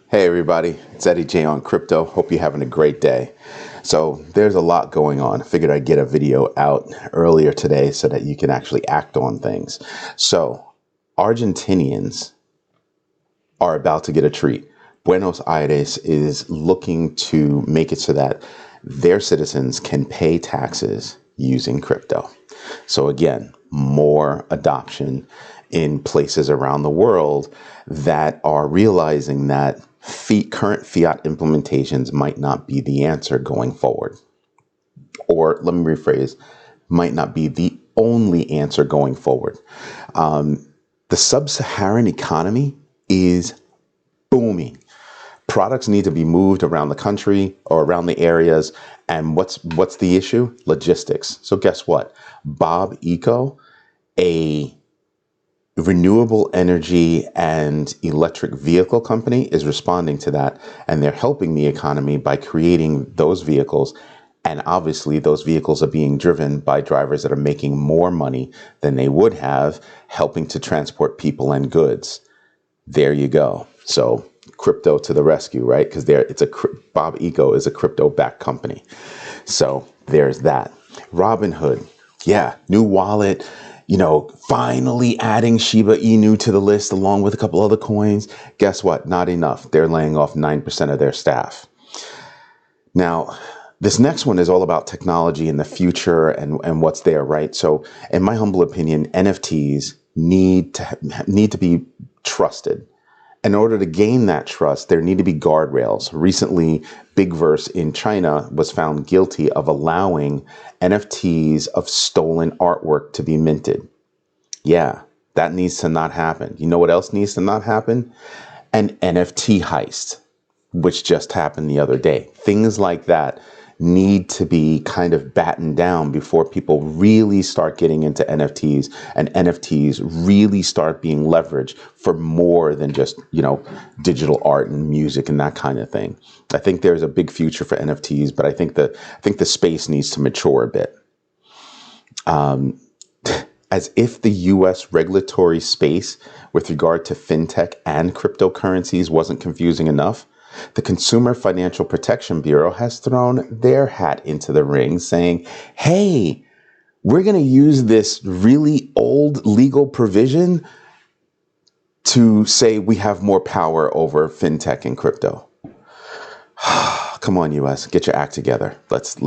Hey everybody, it's Eddie J on crypto. Hope you're having a great day. So there's a lot going on. I figured I'd get a video out earlier today so that you can actually act on things. So Argentinians are about to get a treat. Buenos Aires is looking to make it so that their citizens can pay taxes using crypto. So again, more adoption in places around the world that are realizing that current fiat implementations might not be the answer going forward. Or let me rephrase, might not be the only answer going forward. The Sub-Saharan economy is booming. Products need to be moved around the country or around the areas. And what's the issue? Logistics. So guess what? Bob Eco, a renewable energy and electric vehicle company, is responding to that. And they're helping the economy by creating those vehicles. And obviously those vehicles are being driven by drivers that are making more money than they would have, helping to transport people and goods. There you go. So crypto to the rescue, right? Because Bob Eco is a crypto-backed company. So there's that. Robinhood, yeah, new wallet, finally adding Shiba Inu to the list along with a couple other coins. Guess what? Not enough. They're laying off 9% of their staff. Now, this next one is all about technology and the future and what's there, right? So in my humble opinion, NFTs need to be trusted. In order to gain that trust, there need to be guardrails. Recently, Bigverse in China was found guilty of allowing NFTs of stolen artwork to be minted. Yeah, that needs to not happen. You know what else needs to not happen? An NFT heist, which just happened the other day. Things like that need to be kind of battened down before people really start getting into NFTs and NFTs really start being leveraged for more than just, digital art and music and that kind of thing. I think there's a big future for NFTs, but I think the space needs to mature a bit. As if the US regulatory space with regard to fintech and cryptocurrencies wasn't confusing enough, the Consumer Financial Protection Bureau has thrown their hat into the ring saying, hey, we're going to use this really old legal provision to say we have more power over fintech and crypto. Come on, US, get your act together. Let's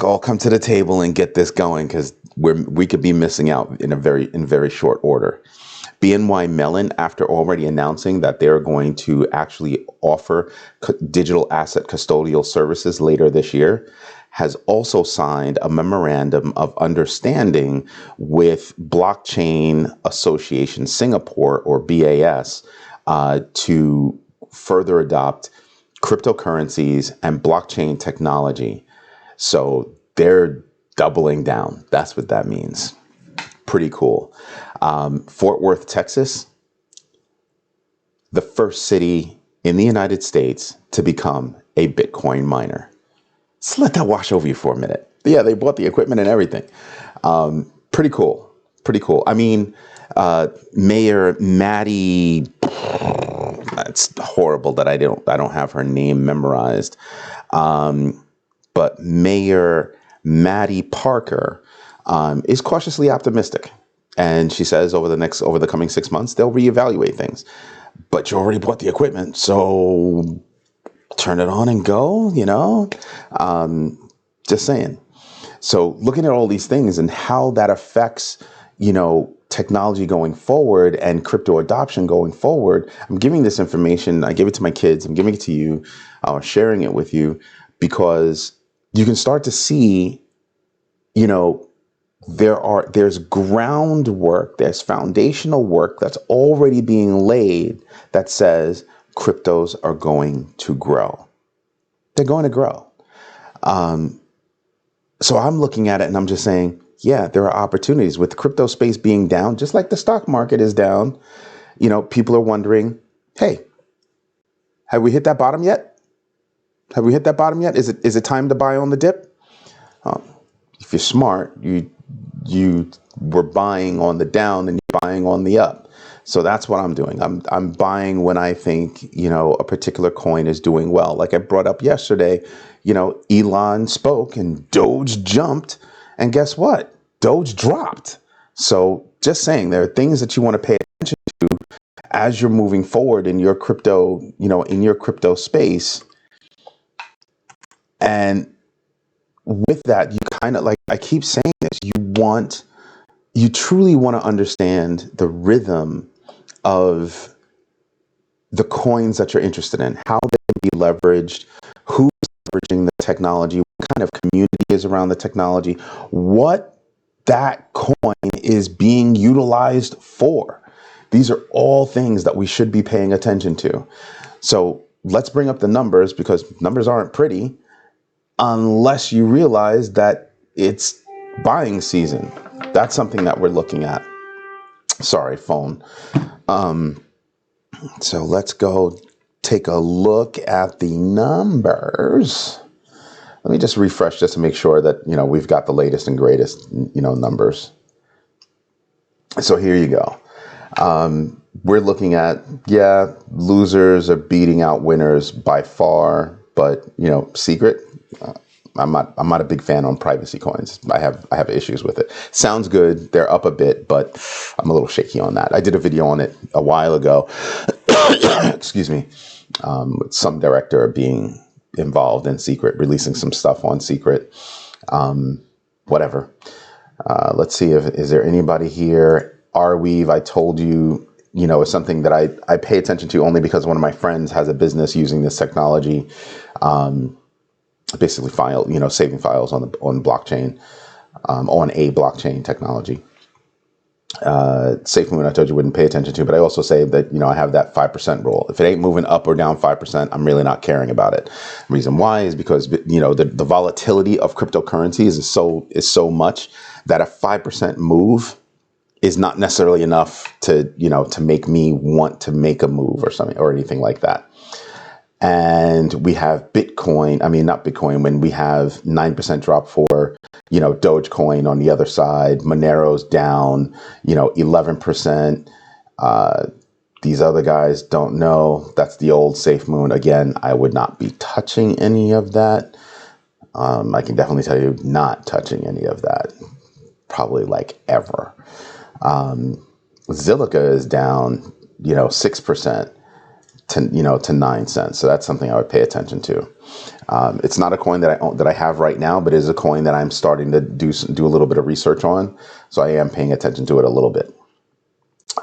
all come to the table and get this going, because we could be missing out in very short order. BNY Mellon, after already announcing that they're going to actually offer digital asset custodial services later this year, has also signed a memorandum of understanding with Blockchain Association Singapore, or BAS, to further adopt cryptocurrencies and blockchain technology. So they're doubling down. That's what that means. Pretty cool. Fort Worth, Texas, the first city in the United States to become a Bitcoin miner. So let that wash over you for a minute. Yeah, they bought the equipment and everything. Pretty cool. Pretty cool. I mean, Mayor Maddie, it's horrible that I don't have her name memorized. But Mayor Maddie Parker is cautiously optimistic. And she says over the coming 6 months, they'll reevaluate things. But you already bought the equipment, so turn it on and go, just saying. So looking at all these things and how that affects, technology going forward and crypto adoption going forward, I'm giving this information. I give it to my kids. I'm giving it to you, sharing it with you, because you can start to see, there's groundwork, there's foundational work that's already being laid that says cryptos are going to grow. They're going to grow. So I'm looking at it and I'm just saying, yeah, there are opportunities with crypto space being down, just like the stock market is down. People are wondering, hey, have we hit that bottom yet? Have we hit that bottom yet? Is it time to buy on the dip? If you're smart, you were buying on the down and you're buying on the up. So that's what I'm doing. I'm buying when I think, a particular coin is doing well. Like I brought up yesterday, Elon spoke and Doge jumped, and guess what? Doge dropped. So just saying, there are things that you want to pay attention to as you're moving forward in your crypto, in your crypto space. And with that, you kind of, like I keep saying this, you truly want to understand the rhythm of the coins that you're interested in, how they can be leveraged, who's leveraging the technology, what kind of community is around the technology, what that coin is being utilized for. These are all things that we should be paying attention to. So let's bring up the numbers, because numbers aren't pretty unless you realize that it's buying season. That's something that we're looking at. Sorry, phone. So let's go take a look at the numbers. Let me just refresh just to make sure that, we've got the latest and greatest, numbers. So here you go. We're looking at, losers are beating out winners by far, but, secret. I'm not a big fan on privacy coins. I have issues with it. Sounds good. They're up a bit, but I'm a little shaky on that. I did a video on it a while ago. Excuse me. With some director being involved in secret, releasing some stuff on secret. Whatever. Let's see is there anybody here. Arweave, I told you, is something that I pay attention to only because one of my friends has a business using this technology. Basically saving files on blockchain, on a blockchain technology. SafeMoon, I told you wouldn't pay attention to, but I also say that, I have that 5% rule. If it ain't moving up or down 5%, I'm really not caring about it. Reason why is because, the volatility of cryptocurrencies is so much that a 5% move is not necessarily enough to make me want to make a move or something or anything like that. And we have when we have 9% drop for, Dogecoin on the other side, Monero's down, 11%. These other guys don't know. That's the old SafeMoon. Again, I would not be touching any of that. I can definitely tell you not touching any of that. Probably like ever. Zilliqa is down, 6%. To 9 cents. So that's something I would pay attention to. It's not a coin that I own, that I have right now, but it is a coin that I'm starting to do a little bit of research on. So I am paying attention to it a little bit.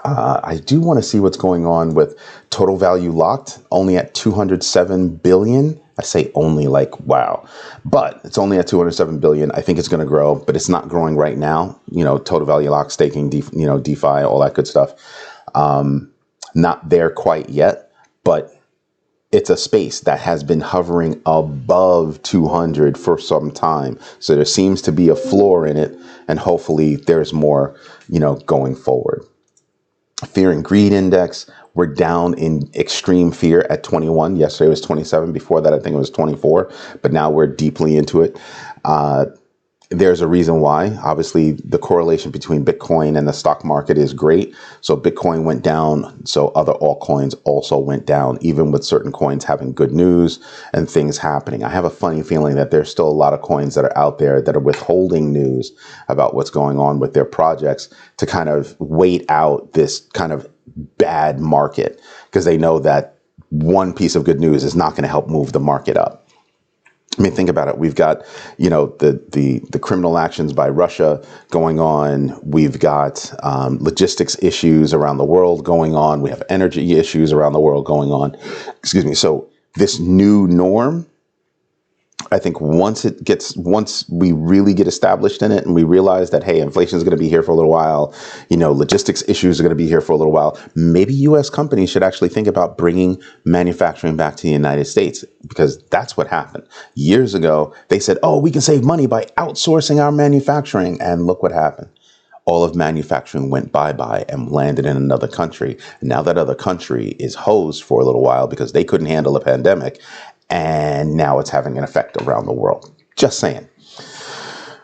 I do want to see what's going on with total value locked, only at 207 billion. I say only, like, wow, but it's only at 207 billion. I think it's going to grow, but it's not growing right now. Total value locked, staking, DeFi, all that good stuff. Not there quite yet. But it's a space that has been hovering above 200 for some time. So there seems to be a floor in it, and hopefully there's more, going forward. Fear and greed index, we're down in extreme fear at 21. Yesterday was 27. Before that, I think it was 24. But now we're deeply into it. There's a reason why. Obviously, the correlation between Bitcoin and the stock market is great. So Bitcoin went down. So other altcoins also went down, even with certain coins having good news and things happening. I have a funny feeling that there's still a lot of coins that are out there that are withholding news about what's going on with their projects to kind of wait out this kind of bad market, because they know that one piece of good news is not going to help move the market up. I mean, think about it. We've got, the criminal actions by Russia going on. We've got logistics issues around the world going on. We have energy issues around the world going on. Excuse me. So this new norm, I think once we really get established in it and we realize that, hey, inflation is going to be here for a little while, logistics issues are going to be here for a little while, maybe U.S. companies should actually think about bringing manufacturing back to the United States, because that's what happened. Years ago, they said, oh, we can save money by outsourcing our manufacturing. And look what happened. All of manufacturing went bye-bye and landed in another country. And now that other country is hosed for a little while because they couldn't handle a pandemic. And now it's having an effect around the world. Just saying.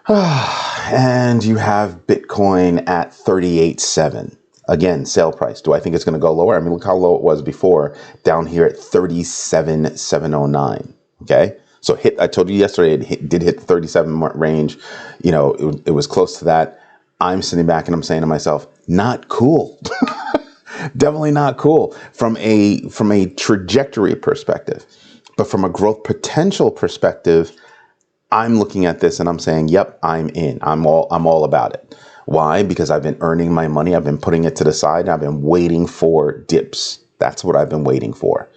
And you have Bitcoin at 38.7. Again, sale price. Do I think it's going to go lower? I mean, look how low it was before, down here at 37,709. Okay. So I told you yesterday, it did hit the 37 range. You know, it was close to that. I'm sitting back and I'm saying to myself, not cool. Definitely not cool from a trajectory perspective, but from a growth potential perspective, I'm looking at this and I'm saying, yep, I'm in. I'm all about it. Why? Because I've been earning my money. I've been putting it to the side and I've been waiting for dips. That's what I've been waiting for.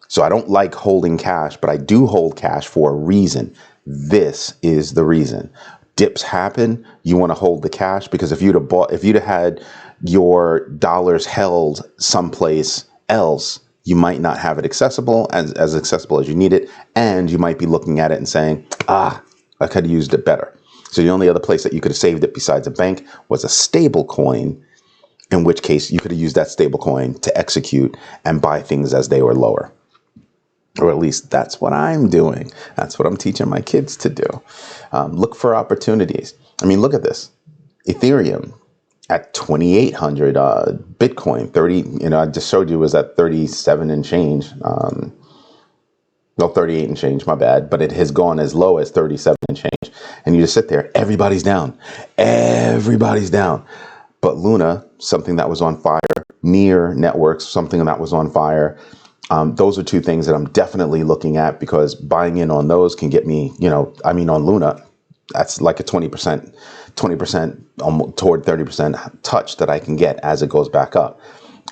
So I don't like holding cash, but I do hold cash for a reason. This is the reason. Dips happen. You want to hold the cash because if you'd have had your dollars held someplace else, you might not have it accessible as accessible as you need it. And you might be looking at it and saying, I could have used it better. So the only other place that you could have saved it besides a bank was a stable coin, in which case you could have used that stable coin to execute and buy things as they were lower. Or at least that's what I'm doing. That's what I'm teaching my kids to do. Look for opportunities. I mean, look at this. Ethereum at 2,800, Bitcoin 30, I just showed you was at 37 and change. No, 38 and change, my bad. But it has gone as low as 37 and change. And you just sit there, everybody's down. Everybody's down. But Luna, something that was on fire, Near Networks, something that was on fire. Those are two things that I'm definitely looking at because buying in on those can get me, on Luna, that's like a 20% toward 30% touch that I can get as it goes back up.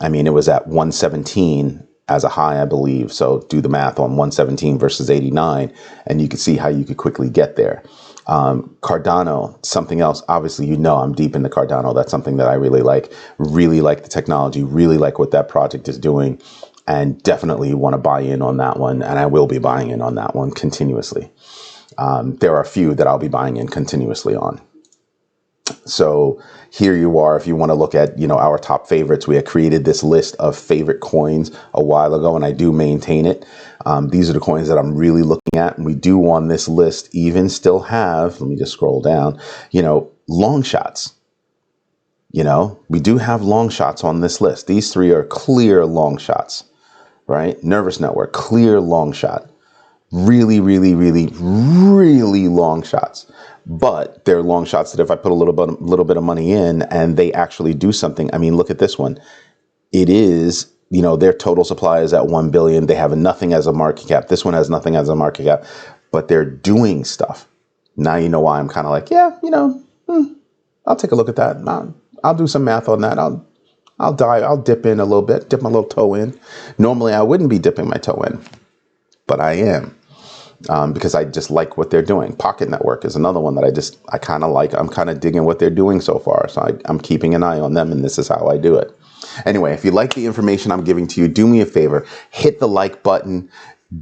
I mean, it was at 117 as a high, I believe. So do the math on 117 versus 89, and you can see how you could quickly get there. Cardano, something else. Obviously, I'm deep into Cardano. That's something that I really like the technology, really like what that project is doing, and definitely want to buy in on that one. And I will be buying in on that one continuously. There are a few that I'll be buying in continuously on. So here you are. If you want to look at, our top favorites, we had created this list of favorite coins a while ago, and I do maintain it. These are the coins that I'm really looking at. And we do on this list even still have, let me just scroll down, long shots. We do have long shots on this list. These three are clear long shots, right? Nervous Network, clear long shot. Really, really, really, really long shots. But they're long shots that if I put a little bit of money in and they actually do something, I mean, look at this one. It is, their total supply is at 1 billion. They have nothing as a market cap. This one has nothing as a market cap, but they're doing stuff. Now you know why I'm kind of like, I'll take a look at that. I'll do some math on that. I'll dip in a little bit, dip my little toe in. Normally I wouldn't be dipping my toe in, but I am. Because I just like what they're doing. Pocket Network is another one that I kind of like. I'm kind of digging what they're doing so far. So I'm keeping an eye on them, and this is how I do it. Anyway, if you like the information I'm giving to you, do me a favor, hit the like button.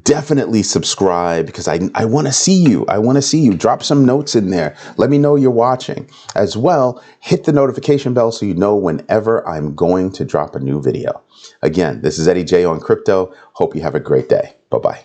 Definitely subscribe because I want to see you. I want to see you. Drop some notes in there. Let me know you're watching. As well, hit the notification bell so you know whenever I'm going to drop a new video. Again, this is Eddie J on crypto. Hope you have a great day. Bye-bye.